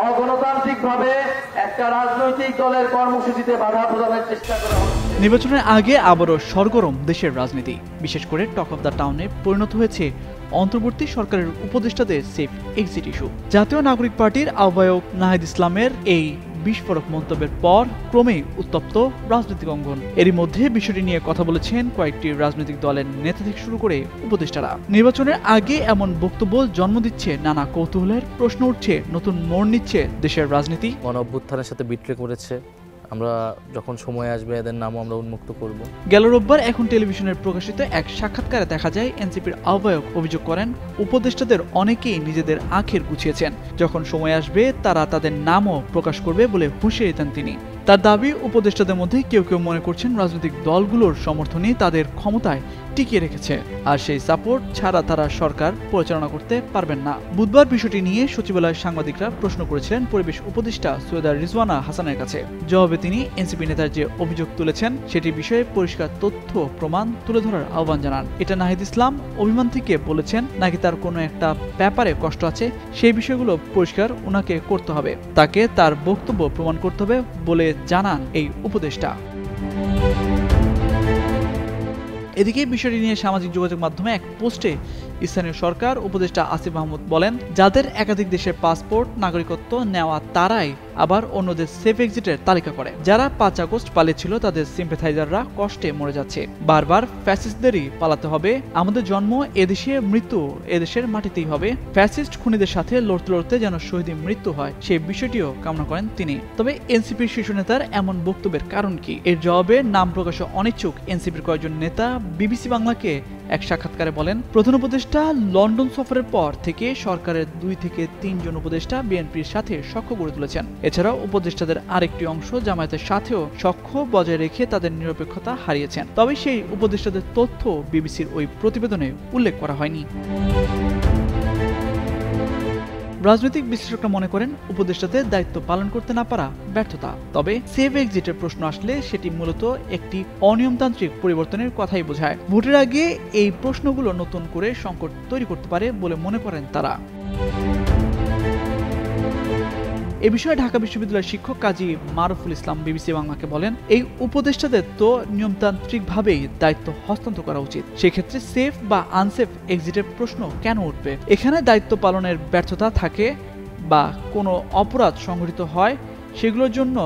অগণতান্ত্রিকভাবে একটা রাজনৈতিক দলের কর্মসূচিতে বাধা প্রদানের চেষ্টা করা হচ্ছে। নির্বাচনের আগে আবারও সরগরম দেশের রাজনীতি, বিশেষ করে টক অফ দ্য টাউনে পরিণত হয়েছে অন্তর্বর্তী সরকারের উপদেষ্টাদের সেফ এক্সিট ইস্যু। জাতীয় নাগরিক পার্টির আহ্বায়ক নাহিদ ইসলামের এই বিস্ফোরক মন্তব্যের পর ক্রমেই উত্তপ্ত রাজনৈতিক অঙ্গন। এরই মধ্যে বিষয়টি নিয়ে কথা বলেছেন কয়েকটি রাজনৈতিক দলের নেতা থেকে শুরু করে উপদেষ্টারা। নির্বাচনের আগে এমন বক্তব্য জন্ম দিচ্ছে নানা কৌতূহলের, প্রশ্ন উঠছে, নতুন মোড় নিচ্ছে দেশের রাজনীতি। গণ অভ্যুত্থানের সাথে বিট্রে করেছে, আমরা যখন সময় আসবে এদের নামও আমরা উন্মুক্ত করব। গেল রোববার এখন টেলিভিশনের প্রকাশিত এক সাক্ষাৎকারে দেখা যায় এনসিপির আহ্বায়ক অভিযোগ করেন উপদেষ্টাদের অনেকেই নিজেদের আঁখের গুছিয়েছেন, যখন সময় আসবে তারা তাদের নামও প্রকাশ করবে বলে হুঁশিয়ারি দেন তিনি। তার দাবি, উপদেষ্টাদের মধ্যে কেউ কেউ মনে করছেন রাজনৈতিক দলগুলোর সমর্থনই তাদের ক্ষমতায় টিকিয়ে রেখেছে, আর সেই সাপোর্ট ছাড়া তারা সরকার পরিচালনা করতে পারবেন না। বুধবার বিষয়টি নিয়ে সচিবালয়ের সাংবাদিকরা প্রশ্ন করেছিলেন পরিবেশ উপদেষ্টা সৈয়দা রিজওয়ানা হাসানের কাছে। জবাবে তিনি এনসিপি নেতার যে অভিযোগ তুলেছেন সেটি বিষয়ে পরিষ্কার তথ্য প্রমাণ তুলে ধরার আহ্বান জানান। এটা নাহিদ ইসলাম অভিমান থেকে বলেছেন নাকি তার কোনো একটা ব্যাপারে কষ্ট আছে, সেই বিষয়গুলো পরিষ্কার উনাকে করতে হবে, তাকে তার বক্তব্য প্রমাণ করতে হবে বলে জানান এই উপদেষ্টা। এদিকে বিষয়টি নিয়ে সামাজিক যোগাযোগ মাধ্যমে এক পোস্টে স্থানীয় সরকার উপদেষ্টা আসিফ মাহমুদ বলেন, যাদের একাধিক দেশের পাসপোর্ট নাগরিকত্ব নেওয়া তারাই আবার অন্যদের সেফ এক্সিটের তালিকা করে। যারা 5 আগস্ট পালিয়েছিল তাদের সিম্প্যাথাইজাররা কষ্টে মরে যাচ্ছে। বারবার ফ্যাসিস্টদেরই পালাতে হবে। আমাদের জন্ম এদেশে, মৃত্যু এদেশের মাটিতেই হবে। ফ্যাসিস্ট খুনিদের সাথে লড়তে লড়তে যেন শহীদ মৃত্যু হয়, সেই বিষয়টিও কামনা করেন তিনি। তবে এনসিপির শীর্ষ নেতার এমন বক্তব্যের কারণ কি? এর জবাবে নাম প্রকাশে অনিচ্ছুক এনসিপির কয়েকজন নেতা বিবিসি বাংলাকে এক সাক্ষাৎকারে বলেন, প্রধান উপদেষ্টা লন্ডন সফরের পর থেকে সরকারের 2 থেকে 3 জন উপদেষ্টা বিএনপির সাথে সখ্য গড়ে তুলেছেন। এছাড়াও উপদেষ্টাদের আরেকটি অংশ জামায়াতের সাথেও সখ্য বজায় রেখে তাদের নিরপেক্ষতা হারিয়েছেন। তবে সেই উপদেষ্টাদের তথ্য বিবিসির ওই প্রতিবেদনে উল্লেখ করা হয়নি। রাজনৈতিক বিশ্লেষকরা মনে করেন উপদেষ্টাদের দায়িত্ব পালন করতে না পারা ব্যর্থতা। তবে সেফ এক্সিটের প্রশ্ন আসলে সেটি মূলত একটি অনিয়মতান্ত্রিক পরিবর্তনের কথাই বোঝায়। ভোটের আগে এই প্রশ্নগুলো নতুন করে সংকট তৈরি করতে পারে বলে মনে করেন তারা। এ বিষয়ে ঢাকা বিশ্ববিদ্যালয়ের শিক্ষক কাজী মারুফুল ইসলাম বিবিসি বাংলাকে বলেন, এই উপদেষ্টাদের তো নিয়মতান্ত্রিকভাবেই দায়িত্ব হস্তান্তর করা উচিত। সেক্ষেত্রে সেফ বা আনসেফ এক্সিটের প্রশ্ন কেন উঠবে? এখানে দায়িত্ব পালনের ব্যর্থতা থাকে বা কোনো অপরাধ সংঘটিত হয়, সেগুলোর জন্য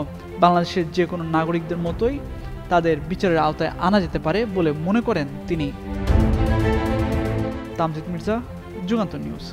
বাংলাদেশের যে কোনো নাগরিকদের মতোই তাদের বিচারের আওতায় আনা যেতে পারে বলে মনে করেন তিনি। তামজিদ মির্জা, যুগান্তর নিউজ।